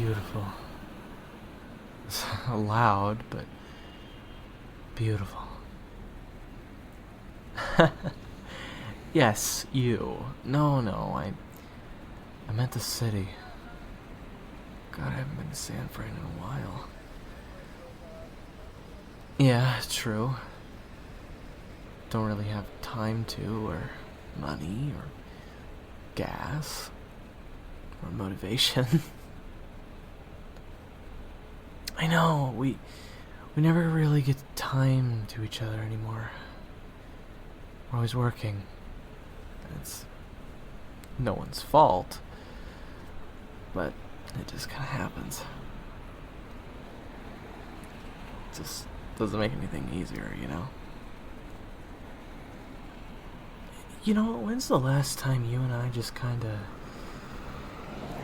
beautiful. It's loud, but beautiful. Yes, you. No, I meant the city. God, I haven't been to San Fran in a while. Yeah, true. Don't really have time to, or money, or gas, or motivation. I know, we never really get time to each other anymore. We're always working. It's no one's fault, but it just kind of happens. It just doesn't make anything easier, you know? You know, when's the last time you and I just kind of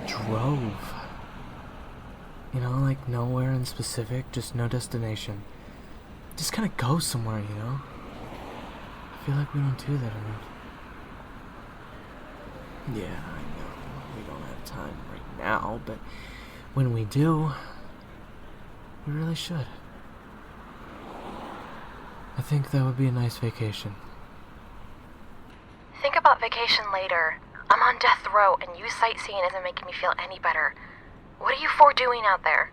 drove? You know, like nowhere in specific, just no destination. Just kind of go somewhere, you know? I feel like we don't do that enough. Yeah, I know. We don't have time right now, but when we do, we really should. I think that would be a nice vacation. Think about vacation later. I'm on death row, and you sightseeing isn't making me feel any better. What are you four doing out there?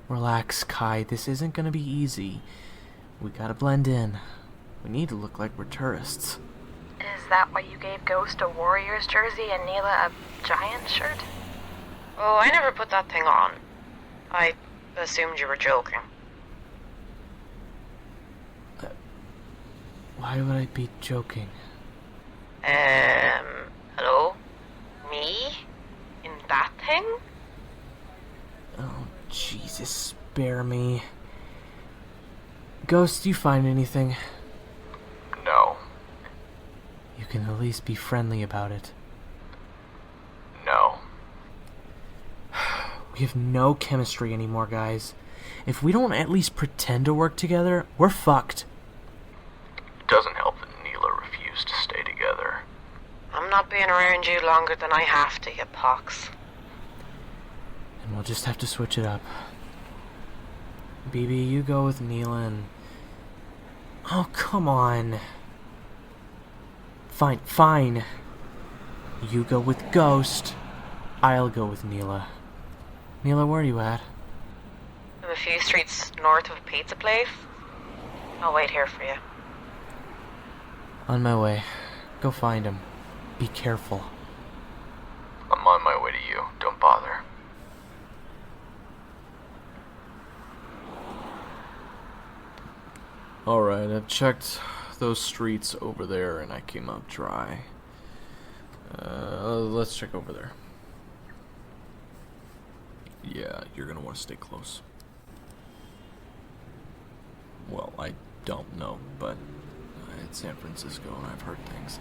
Relax, Kai. This isn't gonna be easy. We gotta blend in. We need to look like we're tourists. Is that why you gave Ghost a Warriors jersey and Neela a Giant shirt? Oh, I never put that thing on. I assumed you were joking. Why would I be joking? Hello? Me? In that thing? Oh, Jesus, spare me. Ghost, do you find anything? No. You can at least be friendly about it. No. We have no chemistry anymore, guys. If we don't at least pretend to work together, we're fucked. It doesn't help that Neela refused to stay together. I'm not being around you longer than I have to, you pox. And we'll just have to switch it up. BB, you go with Neela and... Oh, come on. Fine. You go with Ghost. I'll go with Neela. Neela, where are you at? I'm a few streets north of a pizza place. I'll wait here for you. On my way. Go find him. Be careful. I'm on my way to you. Don't bother. Alright, I've checked those streets over there and I came out dry. Let's check over there. Yeah, you're gonna want to stay close. Well, I don't know, but it's San Francisco and I've heard things.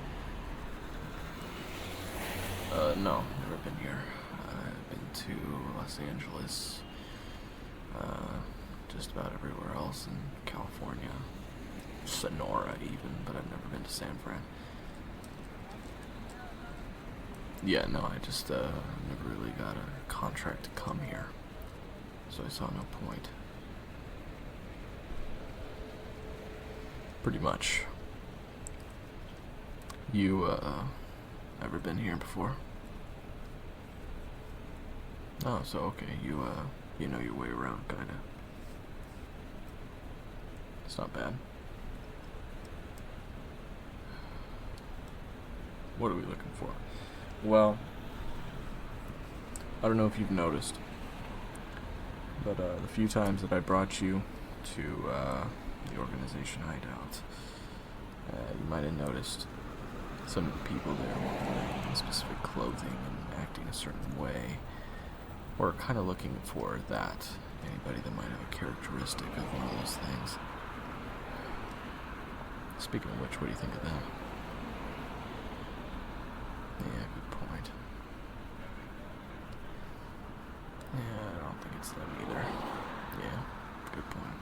No, never been here. I've been to Los Angeles, just about everywhere else in California. Sonora even, but I've never been to San Fran. Yeah, no, I just never really got a contract to come here, so I saw no point. Pretty much. You, ever been here before? Oh, so okay, you know your way around, kinda. It's not bad. What are we looking for? Well, I don't know if you've noticed, but the few times that I brought you to the organization hideout, you might have noticed some of the people there were wearing specific clothing and acting a certain way, or kind of looking for that. Anybody that might have a characteristic of one of those things. Speaking of which, what do you think of that? Yeah, good point. Yeah, I don't think it's them either. Yeah, good point.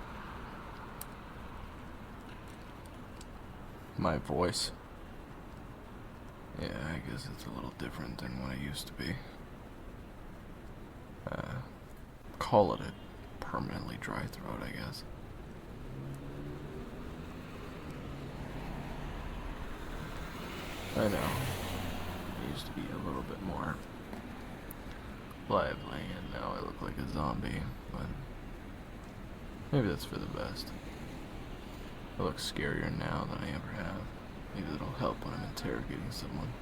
My voice. Yeah, I guess it's a little different than what it used to be. call it a permanently dry throat, I guess. I know. I used to be a little bit more lively, and now I look like a zombie, but maybe that's for the best. I look scarier now than I ever have. Maybe that'll help when I'm interrogating someone.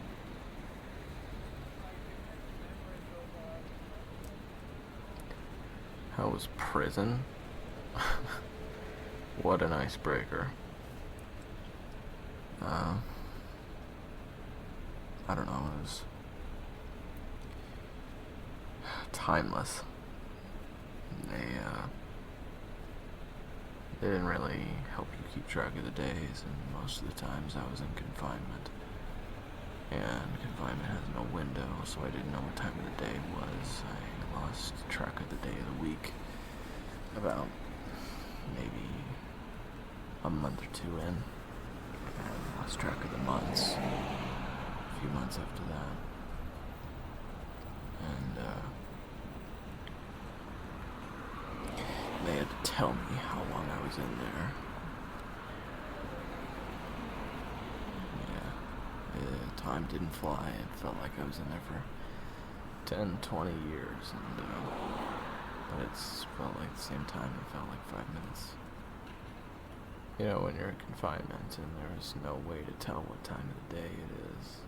How was prison? What an icebreaker. I don't know, it was timeless. They didn't really help you keep track of the days, and most of the times I was in confinement. And confinement has no window, so I didn't know what time of the day it was. I lost track of the day of the week about maybe a month or two in. And lost track of the months, a few months after that. And they had to tell me how long I was in there. Time didn't fly. It felt like I was in there for 10, 20 years, and but it's felt like the same time. It felt like 5 minutes. You know, when you're in confinement and there's no way to tell what time of the day it is,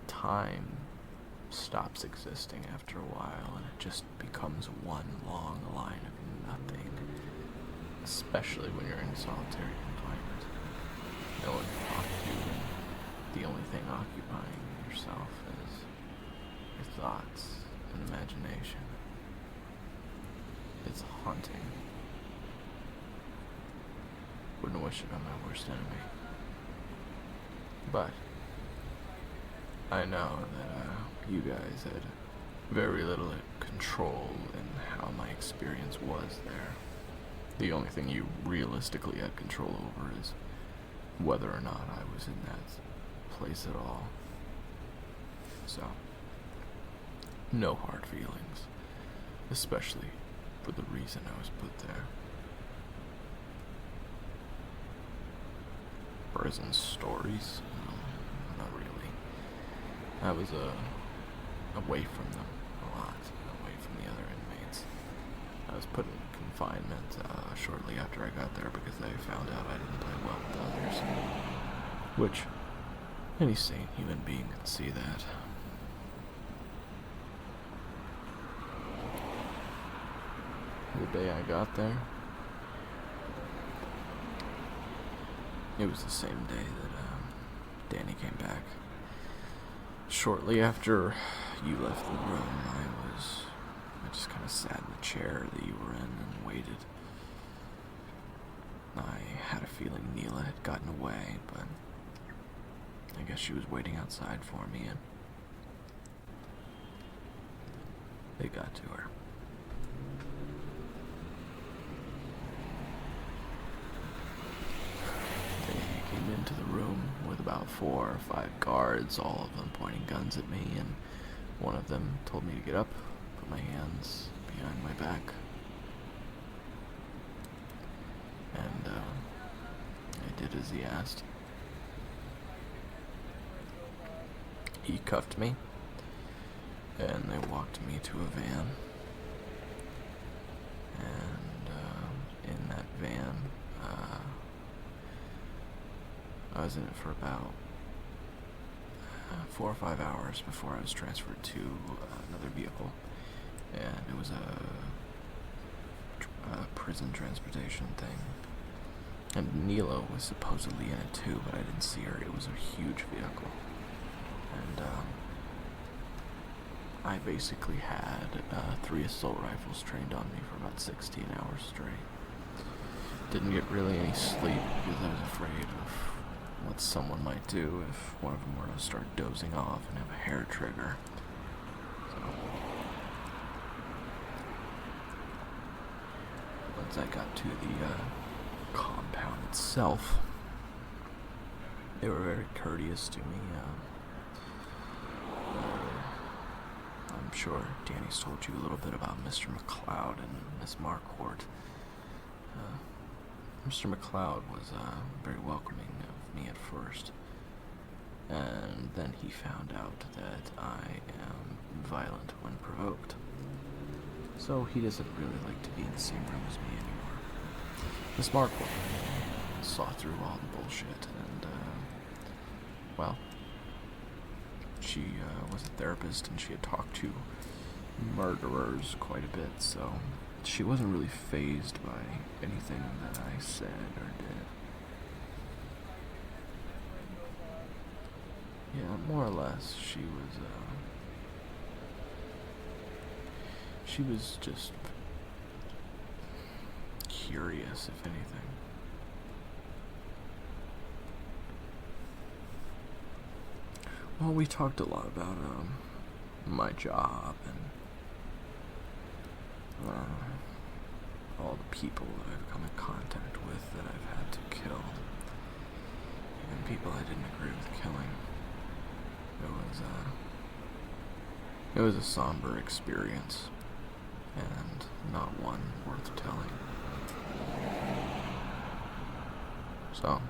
time stops existing after a while, and it just becomes one long line of nothing. Especially when you're in solitary confinement. No one can talk to you. The only thing occupying yourself is your thoughts and imagination. It's haunting. Wouldn't wish it on my worst enemy. But I know that you guys had very little control in how my experience was there. The only thing you realistically had control over is whether or not I was in that place at all. So, no hard feelings, especially for the reason I was put there. Prison stories? Not really. I was away from them a lot, away from the other inmates. I was put in confinement shortly after I got there because they found out I didn't play well with others, which any sane human being can see that. The day I got there, it was the same day that Danny came back. Shortly after you left the room, I just kind of sat in the chair that you were in and waited. I had a feeling Neela had gotten away, but I guess she was waiting outside for me, and they got to her. They came into the room with about 4 or 5 guards, all of them pointing guns at me, and one of them told me to get up, put my hands behind my back, and I did as he asked. He cuffed me, and they walked me to a van, and in that van, I was in it for about 4 or 5 hours before I was transferred to another vehicle, and it was a prison transportation thing. And Neela was supposedly in it too, but I didn't see her. It was a huge vehicle. And I basically had 3 assault rifles trained on me for about 16 hours straight. Didn't get really any sleep because I was afraid of what someone might do if one of them were to start dozing off and have a hair trigger. So, once I got to the compound itself, they were very courteous to me. I'm sure Danny's told you a little bit about Mr. McLeod and Miss Marquardt. Mr. McLeod was very welcoming of me at first, and then he found out that I am violent when provoked. So he doesn't really like to be in the same room as me anymore. Miss Marquardt saw through all the bullshit, and, well, she was a therapist, and she had talked to murderers quite a bit, so she wasn't really fazed by anything that I said or did. Yeah, more or less, she was just curious, if anything. Well, we talked a lot about my job and all the people that I've come in contact with that I've had to kill, and people I didn't agree with killing. It was a somber experience, and not one worth telling. So,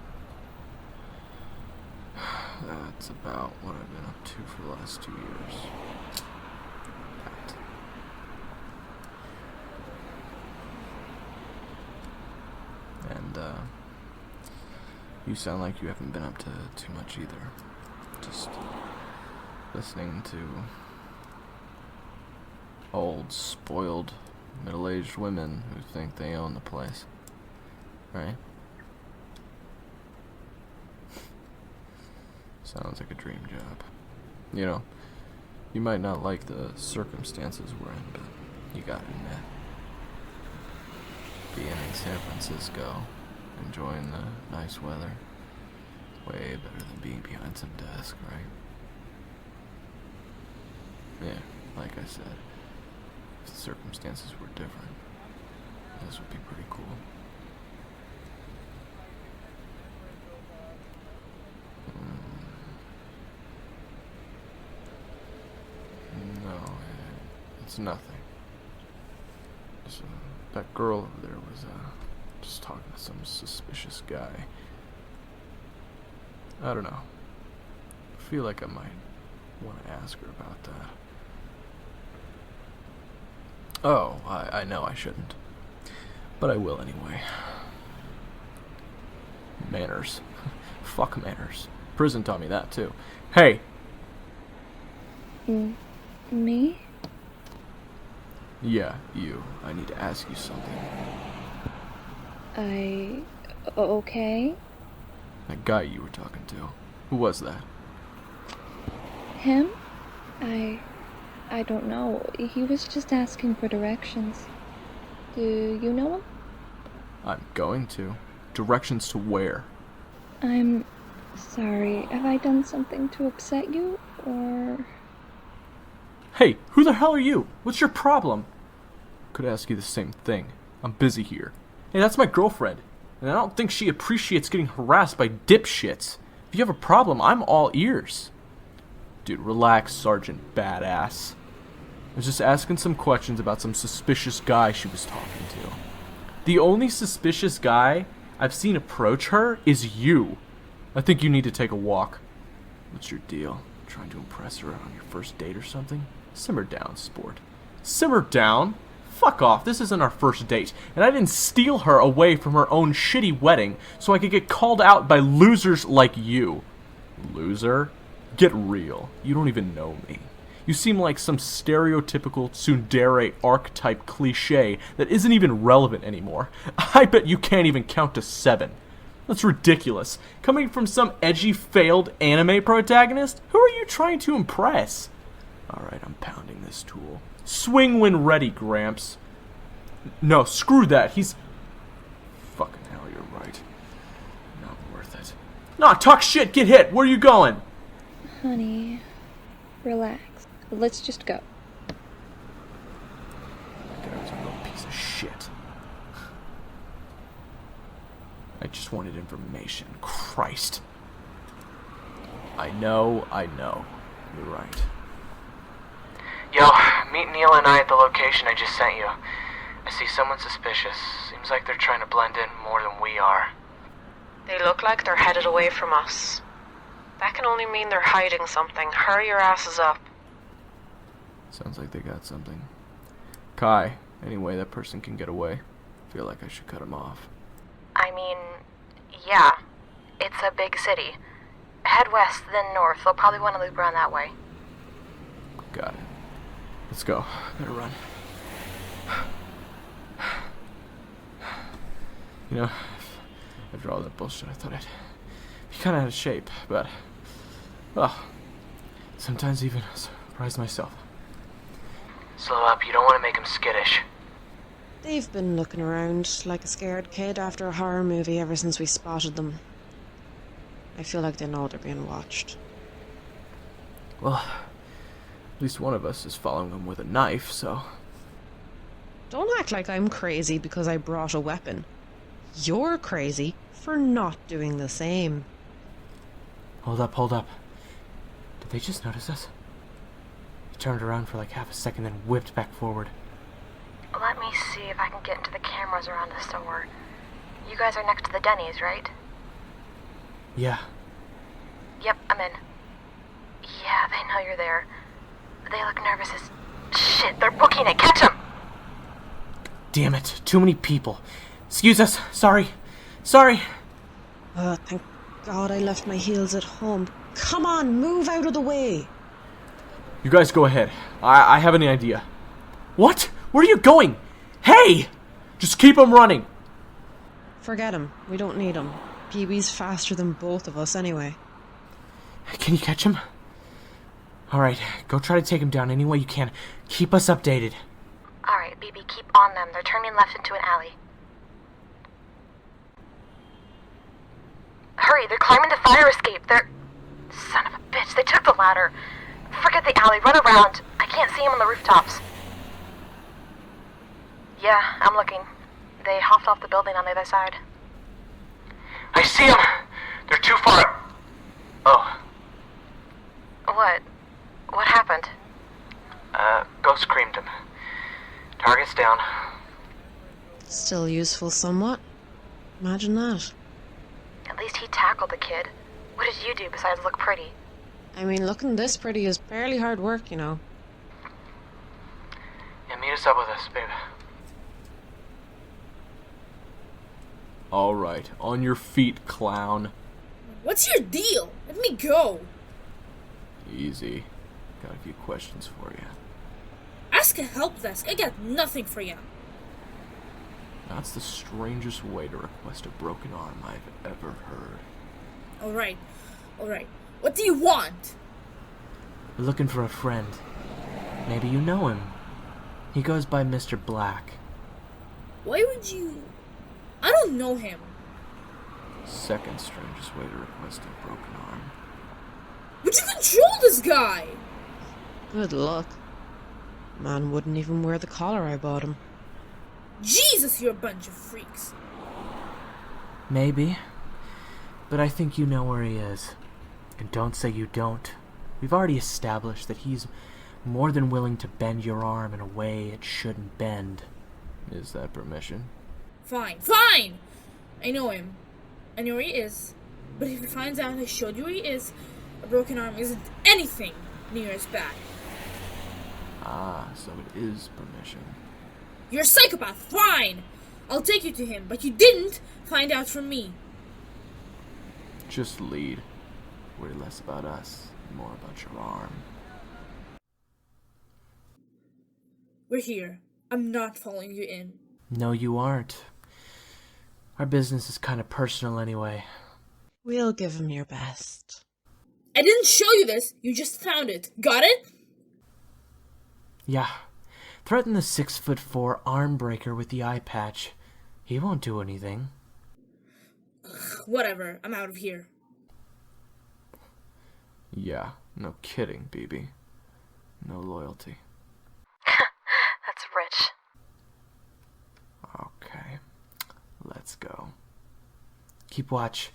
that's about what I've been up to for the last 2 years. And, you sound like you haven't been up to too much either. Just listening to old, spoiled, middle-aged women who think they own the place. Right? Sounds like a dream job. You know, you might not like the circumstances we're in, but you gotta admit, being in San Francisco, enjoying the nice weather, way better than being behind some desk, right? Yeah, like I said, if the circumstances were different, this would be pretty cool. No, it's nothing. Just, that girl over there was just talking to some suspicious guy. I don't know. I feel like I might want to ask her about that. Oh, I know I shouldn't. But I will anyway. Manners. Fuck manners. Prison taught me that too. Hey! Me? Yeah, you. I need to ask you something. Okay? That guy you were talking to. Who was that? Him? I don't know. He was just asking for directions. Do you know him? I'm going to. Directions to where? I'm sorry. Have I done something to upset you, or... Hey, who the hell are you? What's your problem? Could ask you the same thing. I'm busy here. Hey, that's my girlfriend. And I don't think she appreciates getting harassed by dipshits. If you have a problem, I'm all ears. Dude, relax, Sergeant Badass. I was just asking some questions about some suspicious guy she was talking to. The only suspicious guy I've seen approach her is you. I think you need to take a walk. What's your deal? Trying to impress her on your first date or something? Simmer down, sport. Simmer down? Fuck off, this isn't our first date, and I didn't steal her away from her own shitty wedding so I could get called out by losers like you. Loser? Get real. You don't even know me. You seem like some stereotypical tsundere archetype cliche that isn't even relevant anymore. I bet you can't even count to 7. That's ridiculous. Coming from some edgy, failed anime protagonist? Who are you trying to impress? Alright, I'm pounding this tool. Swing when ready, Gramps. No, screw that. He's... Fucking hell, you're right. Not worth it. Nah, talk shit, get hit. Where are you going? Honey, relax. Let's just go. That guy was a real piece of shit. I just wanted information. Christ. I know. You're right. Yo, Meet Neil and I at the location I just sent you. I see someone suspicious. Seems like they're trying to blend in more than we are. They look like they're headed away from us. That can only mean they're hiding something. Hurry your asses up. Sounds like they got something. Kai, any way that person can get away? Feel like I should cut him off. I mean, yeah. It's a big city. Head west, then north. They'll probably want to loop around that way. Got it. Let's go. Better run. You know, after all that bullshit, I thought I'd be kind of out of shape, but, well, sometimes even surprise myself. Slow up, you don't want to make them skittish. They've been looking around like a scared kid after a horror movie ever since we spotted them. I feel like they know they're being watched. Well, at least one of us is following them with a knife, so... Don't act like I'm crazy because I brought a weapon. You're crazy for not doing the same. Hold up, hold up. Did they just notice us? He turned around for like half a second, then whipped back forward. Let me see if I can get into the cameras around the store. You guys are next to the Denny's, right? Yeah. Yep, I'm in. Yeah, they know you're there. They look nervous as shit. They're booking it. Catch them! Damn it, too many people. Excuse us, sorry. Sorry. Thank God I left my heels at home. Come on, move out of the way. You guys go ahead. I have an idea. What? Where are you going? Hey! Just keep them running. Forget him. We don't need him. PB's faster than both of us anyway. Can you catch him? Alright, go try to take him down any way you can. Keep us updated. Alright, BB, keep on them. They're turning left into an alley. Hurry, they're climbing the fire escape. They're... Son of a bitch, they took the ladder. Forget the alley, run around. I can't see them on the rooftops. Yeah, I'm looking. They hopped off the building on the other side. I see them! They're too far. Oh. What? What happened? Ghost creamed him. Target's down. Still useful somewhat. Imagine that. At least he tackled the kid. What did you do besides look pretty? I mean, looking this pretty is fairly hard work, you know. Yeah, meet us up with us, babe. Alright, on your feet, clown. What's your deal? Let me go. Easy. Got a few questions for you. Ask a help desk. I got nothing for you. That's the strangest way to request a broken arm I've ever heard. Alright. What do you want? We're looking for a friend. Maybe you know him. He goes by Mr. Black. Why would you... I don't know him. Second strangest way to request a broken arm. But you control this guy! Good luck. Man wouldn't even wear the collar I bought him. Jesus, you're a bunch of freaks. Maybe. But I think you know where he is. And don't say you don't. We've already established that he's more than willing to bend your arm in a way it shouldn't bend. Is that permission? Fine. I know him. I know where he is. But if he finds out I showed you where he is, a broken arm isn't anything near as bad. Ah, so it is permission. You're a psychopath. Fine. I'll take you to him, but you didn't find out from me. Just lead. Worry less about us, more about your arm. We're here. I'm not following you in. No, you aren't. Our business is kind of personal anyway. We'll give him your best. I didn't show you this. You just found it. Got it? Yeah. Threaten the 6'4" arm breaker with the eye patch. He won't do anything. Whatever. I'm out of here. Yeah, no kidding, BB. No loyalty. That's rich. Okay, let's go. Keep watch.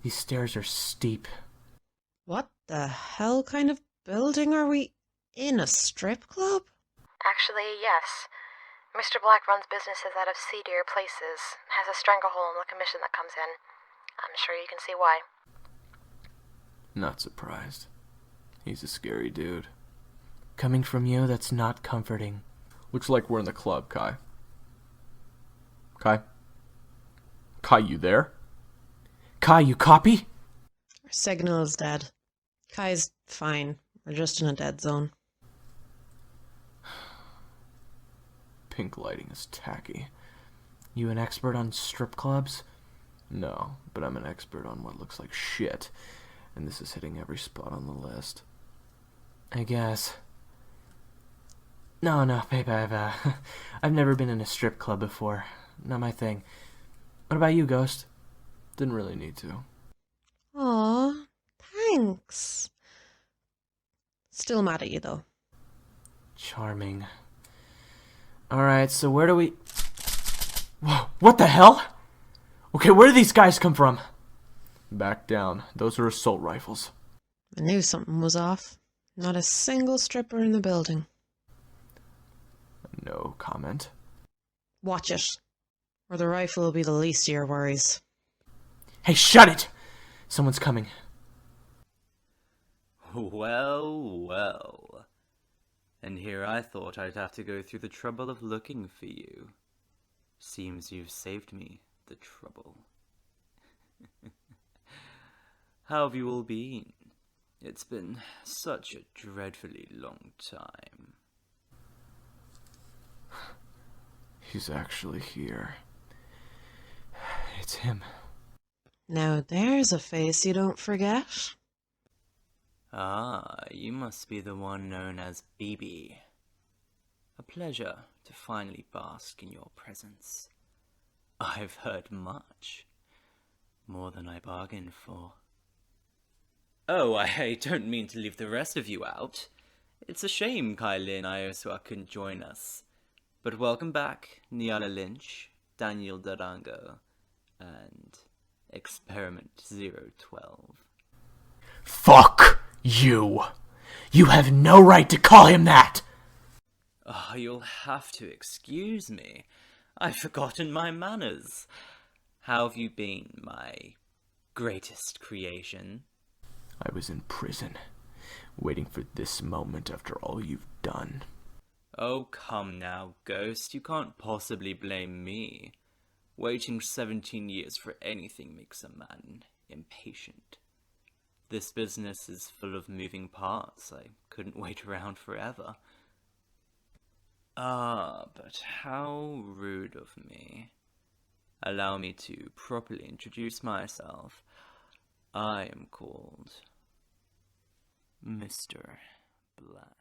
These stairs are steep. What the hell kind of building are we in? A strip club? Actually, yes. Mr. Black runs businesses out of seedier places, has a stranglehold on the commission that comes in. I'm sure you can see why. Not surprised. He's a scary dude. Coming from you, that's not comforting. Looks like we're in the club, Kai. Kai? Kai, you there? Kai, you copy? Our signal is dead. Kai's fine. We're just in a dead zone. Pink lighting is tacky. You an expert on strip clubs? No, but I'm an expert on what looks like shit, and this is hitting every spot on the list. I guess. No, babe, I've never been in a strip club before. Not my thing. What about you, Ghost? Didn't really need to. Aw, thanks. Still mad at you, though. Charming. Alright, so where do we... Whoa, what the hell? Okay, where do these guys come from? Back down. Those are assault rifles. I knew something was off. Not a single stripper in the building. No comment. Watch it, or the rifle will be the least of your worries. Hey, shut it! Someone's coming. Well. And here I thought I'd have to go through the trouble of looking for you. Seems you've saved me the trouble. How have you all been? It's been such a dreadfully long time. He's actually here. It's him. Now there's a face you don't forget. Ah, you must be the one known as BB. A pleasure to finally bask in your presence. I've heard much. More than I bargained for. Oh, I don't mean to leave the rest of you out. It's a shame Kylie and Iosua couldn't join us. But welcome back, Niala Lynch, Daniel Darango, and Experiment 012. Fuck you! You have no right to call him that! Oh, you'll have to excuse me. I've forgotten my manners. How have you been, my greatest creation? I was in prison, waiting for this moment after all you've done. Oh, come now, Ghost. You can't possibly blame me. Waiting 17 years for anything makes a man impatient. This business is full of moving parts. I couldn't wait around forever. Ah, but how rude of me. Allow me to properly introduce myself. I am called Mr. Black.